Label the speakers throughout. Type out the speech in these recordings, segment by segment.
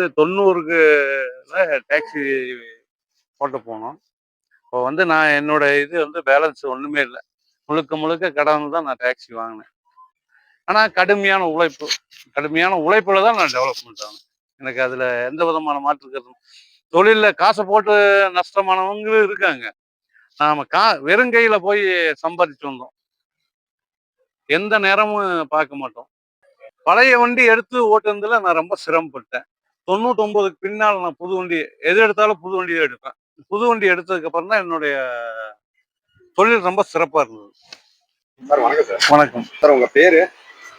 Speaker 1: 90க்கு taxi ஓட்ட போனோம். இப்போ வந்து நான் என்னோட இது வந்து பேலன்ஸ் ஒண்ணுமே இல்ல. முழுக்க முழுக்க கடன்ல தான் நான் டாக்ஸி வாங்குனேன். ஆனா கடுமையான உழைப்பு. கடுமையான உழைப்புல தான் நான் டெவலப்மெண்ட் ஆனேன். எனக்கு அதுல எந்த விதமான மாற்று கருத்தும் தொழில்ல காச போட்டு நஷ்டமானவங்களும் இருக்காங்க. நாம வெறும் கையில போய் சம்பாதிச்சு வந்தோம். எந்த நேரமும் பார்க்க மாட்டோம். பழைய வண்டி எடுத்து ஓட்டுனதுல நான் ரொம்ப சிரமப்பட்டேன். 99க்கு பின்னால் நான் புது வண்டி எது எடுத்தாலும் புது வண்டி தான் எடுப்பேன். புது வண்டி எடுத்ததுக்கு அப்புறம் தான் என்னுடைய தொழில் ரொம்ப சிறப்பா இருந்தது.
Speaker 2: சார் வணக்கம் சார்.
Speaker 1: வணக்கம்
Speaker 2: சார் உங்க பேரு,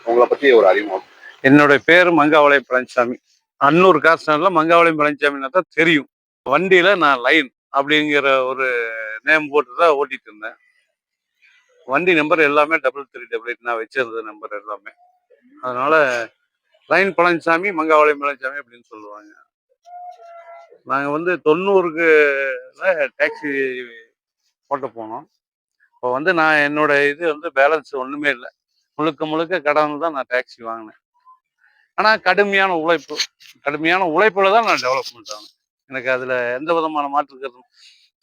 Speaker 2: உங்கள பத்தி ஒரு அறிமுகம்.
Speaker 1: என்னுடைய பேரு மங்காவளையம் பழனிசாமி. அன்னூர் கார் ஸ்டாண்ட்ல மங்காவளையம் பழனிசாமின்னா தான் தெரியும். வண்டியில நான் லைன் அப்படிங்கிற ஒரு நேம் போட்டு தான் ஓட்டிட்டு இருந்தேன். வண்டி நம்பர் எல்லாமே 3388 நான் வச்சிருந்த நம்பர் எல்லாமே. அதனால லைன் பழனிசாமி, மங்காவளையம் பழனிசாமி அப்படின்னு சொல்லுவாங்க. நாங்க வந்து 90க்கு டாக்ஸி ஓட்ட போனோம். இப்போ வந்து நான் என்னோட இது வந்து பேலன்ஸ் ஒண்ணுமே இல்ல. முழுக்க முழுக்க கடன்ல தான் நான் டாக்ஸி வாங்குனேன். ஆனா கடுமையான உழைப்பு. கடுமையான உழைப்புல தான் நான் டெவலப்மெண்ட் ஆனேன். எனக்கு அதுல எந்த விதமான மாற்று கருத்தும்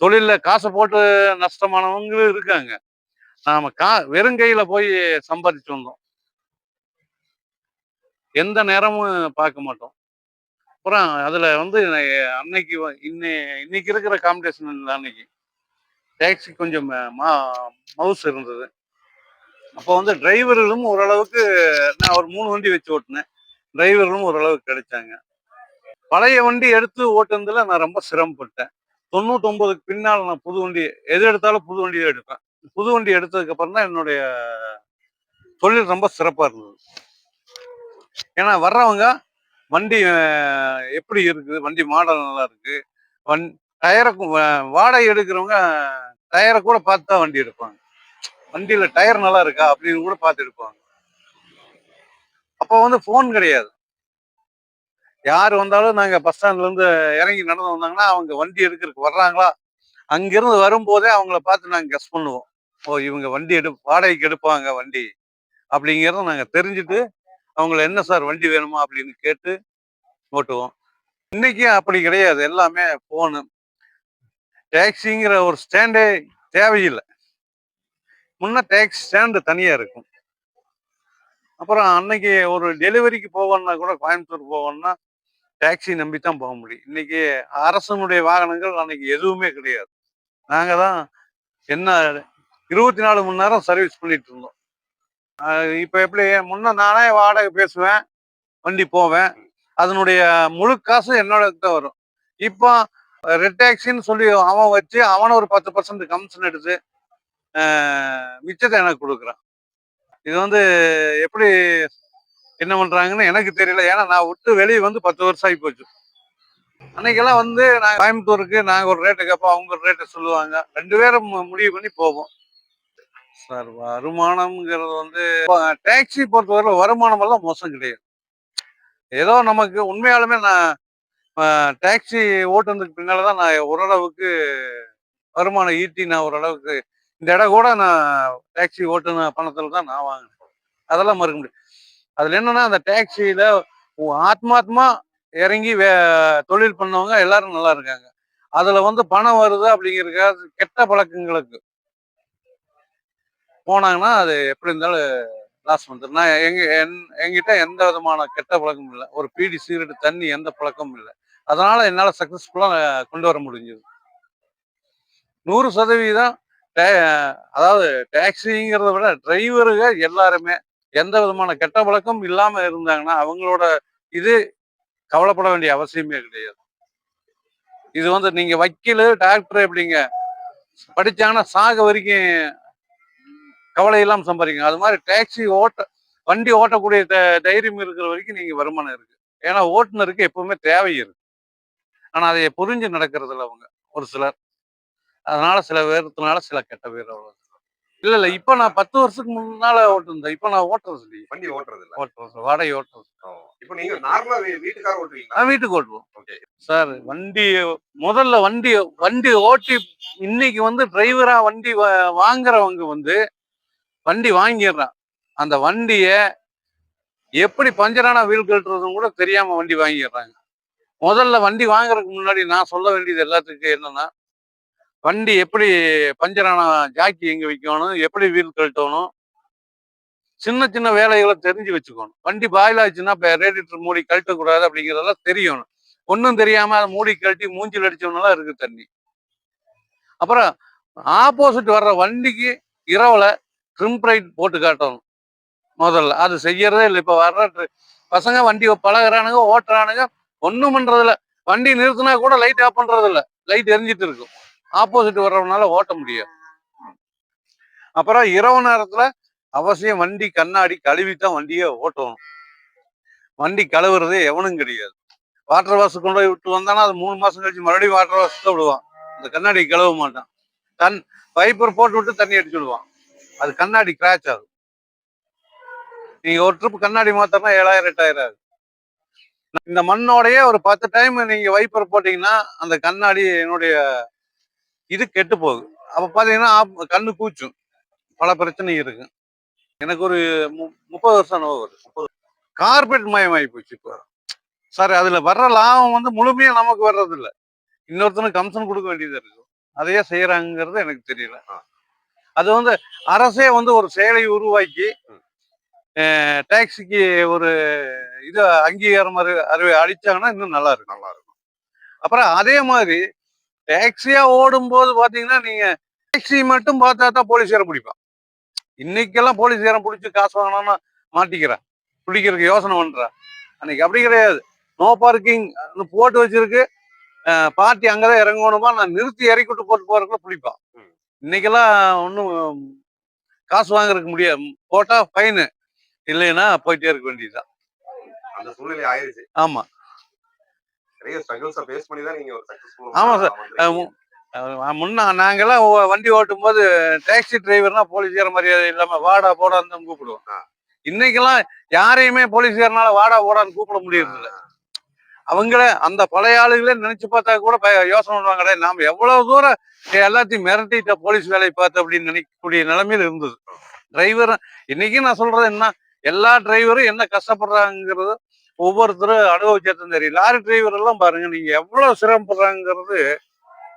Speaker 1: தொழில்ல காச போட்டு நஷ்டமானவங்களும் இருக்காங்க. நாம வெறும் கையில போய் சம்பாதிச்சு வந்தோம். எந்த நேரமும் பார்க்க மாட்டோம். அப்புறம் அதுல வந்து அன்னைக்கு இன்னைக்கு இருக்கிற காம்படிஷன் இல்ல அன்னைக்கு. டாக்ஸி கொஞ்சம் மவுசு இருந்தது. அப்போ வந்து டிரைவர்களும் ஓரளவுக்கு நான் ஒரு 3 வண்டி வச்சு ஓட்டுனேன். டிரைவர்களும் ஓரளவுக்கு கிடைச்சாங்க. பழைய வண்டி எடுத்து ஓட்டுனதுல நான் ரொம்ப சிரமப்பட்டேன். 99க்கு பின்னால் நான் புது வண்டி எது எடுத்தாலும் புது வண்டி தான் எடுப்பேன். புது வண்டி எடுத்ததுக்கு அப்புறம் தான் என்னுடைய தொழில் ரொம்ப சிறப்பா இருந்தது. ஏன்னா வர்றவங்க வண்டி எப்படி இருக்குது, வண்டி மாடல் நல்லா இருக்கு, டயரை வாடகை எடுக்கிறவங்க டயரை கூட பார்த்து தான் வண்டி எடுப்பாங்க. வண்டியில டயர் நல்லா இருக்கா அப்படின்னு கூட பார்த்து எடுப்பாங்க. அப்போ வந்து போன் கிடையாது. யார் வந்தாலும் நாங்க பஸ் ஸ்டாண்ட்ல இருந்து இறங்கி நடந்து வந்தாங்கன்னா அவங்க வண்டி எடுக்கிறதுக்கு வர்றாங்களா, அங்கிருந்து வரும்போதே அவங்கள பார்த்து நாங்க கெஸ் பண்ணுவோம். ஓ இவங்க வண்டி வாடகைக்கு எடுப்பாங்க வண்டி அப்படிங்கிறத நாங்க தெரிஞ்சுட்டு அவங்கள என்ன சார் வண்டி வேணுமா அப்படின்னு கேட்டு ஓட்டுவோம். இன்னைக்கு அப்படி கிடையாது. எல்லாமே போனு. டாக்ஸிங்கிற ஒரு ஸ்டாண்டே தேவையில்லை. முன்ன டாக்ஸி ஸ்டாண்டு தனியா இருக்கும். அப்புறம் அன்னைக்கு ஒரு டெலிவரிக்கு போகணும்னா கூட கோயம்புத்தூர் போகணும்னா டாக்ஸி நம்பி தான் போக முடியும். இன்னைக்கு அரசனுடைய வாகனங்கள் அன்னைக்கு எதுவுமே கிடையாது. நாங்க தான் என்ன 24 மணி நேரம் சர்வீஸ் பண்ணிட்டு இருந்தோம். இப்ப எப்படி முன்ன நானே வாடகை பேசுவேன், வண்டி போவேன். அதனுடைய முழு காசு என்னோட தான் வரும். இப்போ ரெட் டாக்ஸின்னு சொல்லி அவன் வச்சு அவனை ஒரு 10% கமிஷன் எடுத்து மிச்சத்தை எனக்கு கொடுக்குறான். இது வந்து எப்படி என்ன பண்றாங்கன்னு எனக்கு தெரியல. ஏன்னா நான் விட்டு வெளியே வந்து 10 வருஷம் ஆகி போச்சு. அன்னைக்கெல்லாம் வந்து நாங்கள் கோயம்புத்தூருக்கு நாங்கள் ஒரு ரேட்டு கேட்போம், அவங்க ஒரு ரேட்டு சொல்லுவாங்க. 2 பேரும் முடிவு பண்ணி போவோம். சார் வருமானம்ங்கிறது வந்து டாக்ஸி பொறுத்தவரை வருமானம் எல்லாம் மோசம் கிடையாது. ஏதோ நமக்கு உண்மையாலுமே நான் டாக்ஸி ஓட்டுனதுக்கு பின்னாலதான் நான் ஓரளவுக்கு வருமானம் ஈட்டி நான் ஓரளவுக்கு இந்த இடம் கூட நான் டாக்ஸி ஓட்டுன பணத்துல தான் நான் வாங்கினேன். அதெல்லாம் மறுக்க முடியும். அதுல என்னன்னா அந்த டாக்ஸியில ஆத்மாத்மா இறங்கி தொழில் பண்ணவங்க எல்லாரும் நல்லா இருக்காங்க. அதுல வந்து பணம் வருது அப்படிங்கிறதுக்காக கெட்ட பழக்கங்களுக்கு போனாங்கன்னா அது எப்படி இருந்தாலும் லாஸ் வந்துடும். நான் என்கிட்ட எந்த விதமான கெட்ட பழக்கமும் இல்லை. ஒரு பீடி சிகரெட் தண்ணி எந்த பழக்கமும் இல்லை. அதனால என்னால சக்சஸ்ஃபுல்லா கொண்டு வர முடிஞ்சது. 100% அதாவது டாக்ஸிங்கிறத விட டிரைவருங்க எல்லாருமே எந்த விதமான கெட்ட பழக்கம் இல்லாம இருந்தாங்கன்னா அவங்களோட இது கவலைப்பட வேண்டிய அவசியமே கிடையாது. இது வந்து நீங்க வக்கீல் டாக்டர் எப்படிங்க படிச்சாங்கன்னா சாக வரைக்கும் கவலை இல்லாம சம்பாதிக்கணும். அது மாதிரி டாக்ஸி வண்டி ஓட்டக்கூடிய தைரியம் இருக்கிற வரைக்கும் நீங்க வருமானம் இருக்கு. ஏன்னா ஓட்டுநருக்கு எப்பவுமே தேவை இருக்கு. ஆனா அதை புரிஞ்சு நடக்கிறதுல அவங்க ஒரு சிலர். அதனால சில பேர்த்துனால சில கெட்ட பேர் அவ்வளவு. இல்ல இப்ப நான் 10 வருஷத்துக்கு முன்னால ஓட்டுனேன். இப்ப நான் ஓட்டுறது இல்லையே.
Speaker 2: வண்டி ஓட்டுறது இல்ல.
Speaker 1: ஓட்டுறது வாடகை ஓட்டுறது.
Speaker 2: இப்போ நீங்க நார்மலா வீட்டுக்கார ஓட்டுவீங்களா?
Speaker 1: வீட்டுக்கு ஓட்டுவோம். சார் முதல்ல வண்டி ஓட்டி இன்னைக்கு வந்து டிரைவரா வண்டி வாங்குறவங்க வந்து வண்டி வாங்கிடுறான். அந்த வண்டிய எப்படி பஞ்சரான வீல் கட்டுறதுன்னு கூட தெரியாம வண்டி வாங்கிடுறாங்க. முதல்ல வண்டி வாங்குறதுக்கு முன்னாடி நான் சொல்ல வேண்டியது எல்லாத்துக்கும் என்னன்னா, வண்டி எப்படி பஞ்சரான ஜாக்கி எங்க வைக்கணும், எப்படி வீல் கழட்டணும், சின்ன சின்ன வேலைகளை தெரிஞ்சு வச்சுக்கணும். வண்டி பாயில் ஆச்சுன்னா இப்போ ரேடியேட்டர் மூடி கழட்டக்கூடாது அப்படிங்கிறதெல்லாம் தெரியணும். ஒன்றும் தெரியாம அதை மூடி கழட்டி மூஞ்சில் அடிச்சவனெல்லாம் இருக்கு தண்ணி. அப்புறம் ஆப்போசிட் வர்ற வண்டிக்கு இரவுல ட்ரிம் லைட் போட்டு காட்டணும். முதல்ல அது செய்யறதே இல்லை. இப்போ வர்ற பசங்க வண்டி பழகுறானுங்க, ஓட்டுறானுங்க, ஒன்றும் பண்றதில்ல. வண்டி நிறுத்தினா கூட லைட் ஆஃப் பண்றது இல்லை, லைட் எரிஞ்சிட்டு இருக்கும். ஆப்போசிட் வர்றவனால ஓட்ட முடியாது. அப்புறம் இரவு நேரத்துல அவசியம் வண்டி கண்ணாடி கழுவித்தான் வண்டியை ஓட்டணும். வண்டி கழுவுறது எவனும் கிடையாது. வாட்டர் வாஷ் கொண்டு போய் விட்டு வந்தானா அது 3 மாசம் கழிச்சு மறுபடியும் வாட்டர் வாஷ் தான் விடுவான். அந்த கண்ணாடி கழுவ மாட்டான். வைப்பர் போட்டு விட்டு தண்ணி அடிச்சு விடுவான். அது கண்ணாடி கிராச் ஆகும். நீங்க ஒரு ட்ரிப் கண்ணாடி மாத்தனா 7000 8000 ஆகுது. இந்த மண்ணோடயே ஒரு 10 டைம் நீங்க வைப்பர் போட்டீங்கன்னா அந்த கண்ணாடி என்னுடைய இது கெட்டு போகுது. அப்ப பாத்தீங்கன்னா கண்ணு கூச்சும். பல பிரச்சனை இருக்கு. எனக்கு ஒரு 30 வருஷம் அனுபவம் வருது. கார்பரேட் மயமாயி போச்சு இப்போ. சார் அதுல வர்ற லாபம் முழுமையா நமக்கு வர்றது இல்லை. இன்னொருத்தனுக்கு கமிஷன் கொடுக்க வேண்டியது இருக்கு. அதையே செய்யறாங்கிறது எனக்கு தெரியல. அது அரசே ஒரு செயலை உருவாக்கி டாக்ஸிக்கு ஒரு இது அங்கீகாரம் அளிச்சாங்கன்னா இன்னும் நல்லா இருக்கும். அப்புறம் அதே மாதிரி டாக்ஸியா ஓடும் போது பாத்தீங்கன்னா நீங்க டாக்ஸி மட்டும் பார்த்தா தான் போலீஸ்காரன் பிடிப்பான். இன்னைக்கெல்லாம் போலீஸ்காரன் பிடிச்சி காசு வாங்கினா மாட்டிக்கிறான், பிடிக்கிறதுக்கு யோசனை பண்றான். அன்னைக்கு அப்படி கிடையாது. நோ பார்க்கிங் போட்டு வச்சிருக்கு, பார்ட்டி அங்கதான் இறங்கணுமா, நான் நிறுத்தி இறக்கிட்டு போட்டு போறதுக்குள்ள பிடிப்பான். இன்னைக்கெல்லாம் ஒன்றும் காசு வாங்குறதுக்கு முடியாது. போட்டா ஃபைனு, இல்லைன்னா போயிட்டே இருக்க வேண்டியதுதான்.
Speaker 2: அந்த சூழ்நிலை ஆயிருச்சு.
Speaker 1: ஆமா,
Speaker 2: நிறைய ஸ்ட்ரகிள்ஸை ஃபேஸ் பண்ணி தான் நீங்க ஒரு சக்சஸ்ஃபுல்.
Speaker 1: ஆமா சார். முன்ன நாங்கெல்லாம் வண்டி ஓட்டும் போது டாக்ஸி டிரைவர்னா போலீஸ்கார மரியாதை இல்லாம வாடா போடான்னு தான் கூப்பிடுவோம். இன்னைக்கெல்லாம் யாரையுமே போலீஸ்காரனால வாடா போடான்னு கூப்பிட முடியறது இல்லை. அவங்களே அந்த பழைய ஆளுகளே நினைச்சு பார்த்தா கூட யோசனை பண்ணுவாங்களே, நாம எவ்வளவு தூரம் எல்லாத்தையும் மிரட்டிட்ட போலீஸ் வேலையை பார்த்து அப்படின்னு நினைக்கக்கூடிய நிலைமையில இருந்தது. டிரைவர் இன்னைக்கு நான் சொல்றது என்ன, எல்லா டிரைவரும் என்ன கஷ்டப்படுறாங்கிறது ஒவ்வொருத்தரும் அனுபவிச்சதும் தெரியும். லாரி டிரைவர் எல்லாம் பாருங்க, நீங்க எவ்வளவு சிரமப்படுறாங்கிறது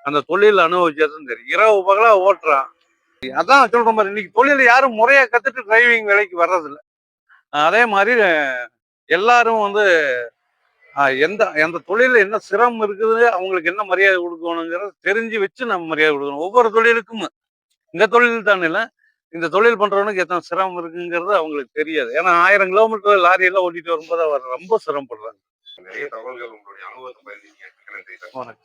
Speaker 1: அந்த தொழில் அனுபவிச்சதும் தெரியும். இரவு பகலா ஓட்டுறான். அதான் சொல்ற மாதிரி இன்னைக்கு தொழில யாரும் முறையா கத்துட்டு டிரைவிங் வேலைக்கு வர்றதில்லை. அதே மாதிரி எல்லாரும் எந்த எந்த தொழில என்ன சிரமம் இருக்குது, அவங்களுக்கு என்ன மரியாதை கொடுக்கணுங்கிறத தெரிஞ்சு வச்சு நம்ம மரியாதை கொடுக்கணும். ஒவ்வொரு தொழிலுக்கும் இந்த தொழில் தான் இல்லை, இந்த தொழில் பண்றவனுக்கு எத்தனை சிரமம் இருக்குங்கிறது அவங்களுக்கு தெரியாது. ஏன்னா 1000 கிலோமீட்டர் லாரி எல்லாம் ஓட்டிட்டு வரும்போது அவர் ரொம்ப சிரமப்படுறாங்க.
Speaker 2: நிறைய தகவல்கள் உங்களுடைய அனுபவத்தை பகிர்ந்தீங்க. நன்றி சார்.